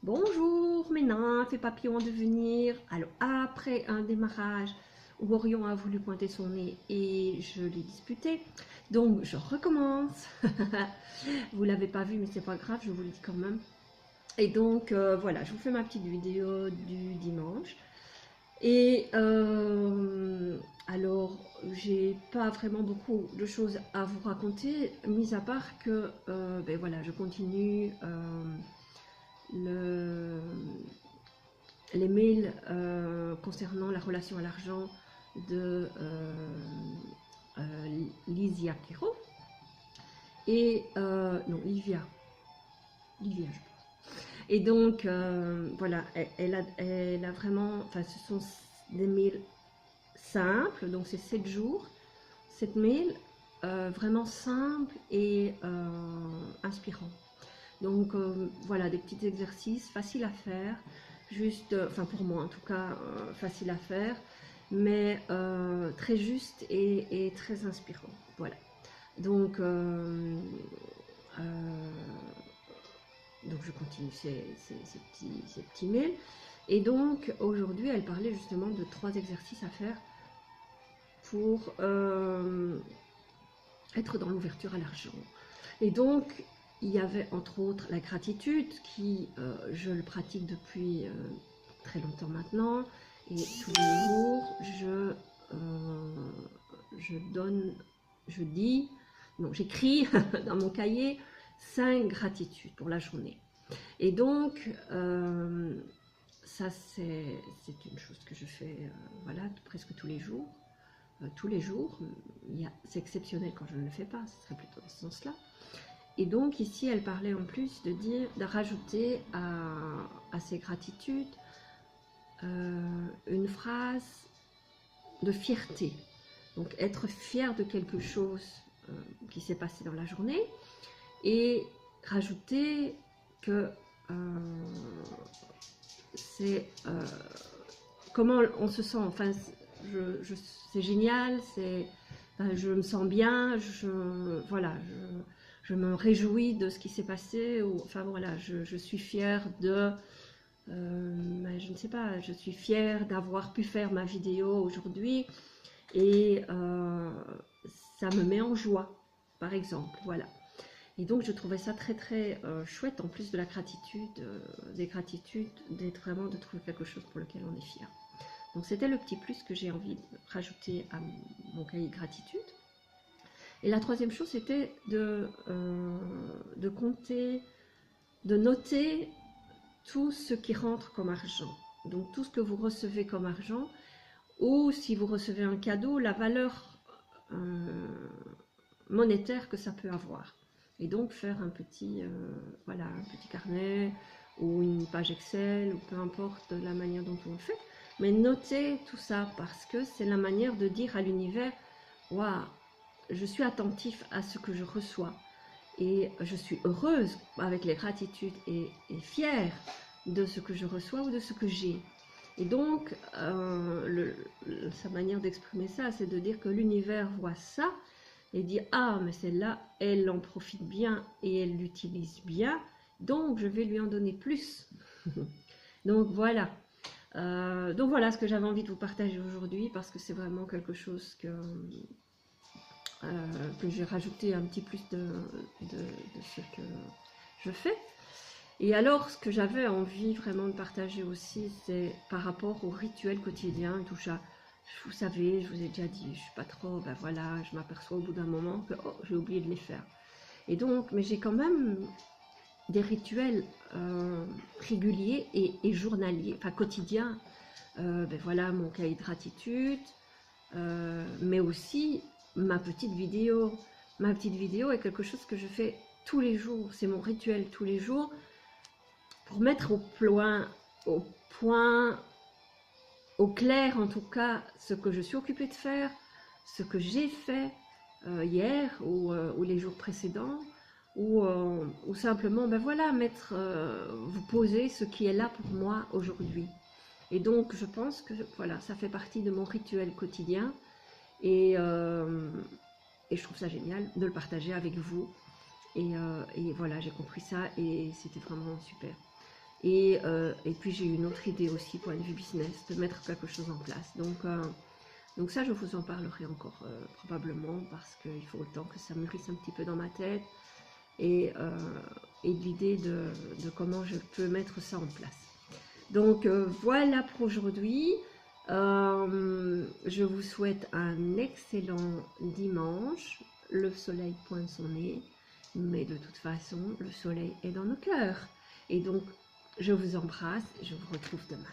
Bonjour mes nymphes et papillons de venir. Alors après un démarrage où Orion a voulu pointer son nez et je l'ai disputé, donc je recommence. Vous l'avez pas vu mais c'est pas grave, je vous le dis quand même. Et donc voilà, je vous fais ma petite vidéo du dimanche. Et alors j'ai pas vraiment beaucoup de choses à vous raconter, mis à part que ben voilà, je continue le, les mails concernant la relation à l'argent de Lysia Kero et non Livia je pense. Et donc voilà, elle a vraiment, enfin ce sont des mails simples, donc c'est 7 jours, 7 mails vraiment simples et inspirants. Donc voilà, des petits exercices faciles à faire, juste, enfin pour moi en tout cas, facile à faire, mais très juste et très inspirant. Voilà. Donc, donc je continue ces petits mails. Et donc aujourd'hui, elle parlait justement de 3 exercices à faire pour être dans l'ouverture à l'argent. Et donc, il y avait entre autres la gratitude qui, je le pratique depuis très longtemps maintenant. Et tous les jours, je dis, non, j'écris dans mon cahier 5 gratitudes pour la journée. Et donc, ça c'est une chose que je fais voilà, presque tous les jours. C'est exceptionnel quand je ne le fais pas, ce serait plutôt dans ce sens-là. Et donc ici, elle parlait en plus de rajouter à ces gratitudes une phrase de fierté. Donc être fier de quelque chose qui s'est passé dans la journée et rajouter que c'est comment on se sent. Enfin, c'est génial, je me sens bien, voilà, je me réjouis de ce qui s'est passé, ou enfin voilà, je suis fière de, je ne sais pas, je suis fière d'avoir pu faire ma vidéo aujourd'hui et ça me met en joie, par exemple, voilà. Et donc je trouvais ça très très chouette, en plus de la gratitude, des gratitudes, d'être vraiment, de trouver quelque chose pour lequel on est fier. Donc c'était le petit plus que j'ai envie de rajouter à mon cahier de gratitude. Et la troisième chose, c'était de compter, de noter tout ce qui rentre comme argent. Donc tout ce que vous recevez comme argent, ou si vous recevez un cadeau, la valeur monétaire que ça peut avoir. Et donc faire un petit, voilà, un petit carnet ou une page Excel, ou peu importe la manière dont on le fait. Mais notez tout ça parce que c'est la manière de dire à l'univers, waouh, je suis attentif à ce que je reçois et je suis heureuse avec les gratitudes et fière de ce que je reçois ou de ce que j'ai. Et donc, sa manière d'exprimer ça, c'est de dire que l'univers voit ça et dit « Ah, mais celle-là, elle en profite bien et elle l'utilise bien, donc je vais lui en donner plus. » Donc voilà. Donc voilà ce que j'avais envie de vous partager aujourd'hui, parce que c'est vraiment quelque chose que j'ai rajouté un petit plus de ce que je fais. Et alors, ce que j'avais envie vraiment de partager aussi, c'est par rapport au rituel quotidien, tout ça. Vous savez, je vous ai déjà dit, je suis pas trop, ben voilà, je m'aperçois au bout d'un moment que oh, j'ai oublié de les faire. Et donc, mais j'ai quand même des rituels réguliers et journaliers, enfin quotidiens. Ben voilà, mon cahier de gratitude, mais aussi ma petite vidéo. Ma petite vidéo est quelque chose que je fais tous les jours, c'est mon rituel tous les jours, pour mettre au point, au clair en tout cas, ce que je suis occupée de faire, ce que j'ai fait hier ou les jours précédents, ou simplement, ben voilà, vous poser ce qui est là pour moi aujourd'hui. Et donc, je pense que voilà, ça fait partie de mon rituel quotidien et je trouve ça génial de le partager avec vous. Et voilà, j'ai compris ça et c'était vraiment super. Et puis j'ai une autre idée aussi, point de vue business, de mettre quelque chose en place. Donc ça, je vous en parlerai encore probablement, parce qu'il faut le temps que ça mûrisse un petit peu dans ma tête, et de l'idée de comment je peux mettre ça en place. Donc voilà pour aujourd'hui. Je vous souhaite un excellent dimanche. Le soleil pointe son nez, mais de toute façon, le soleil est dans nos cœurs. Et donc, je vous embrasse, je vous retrouve demain.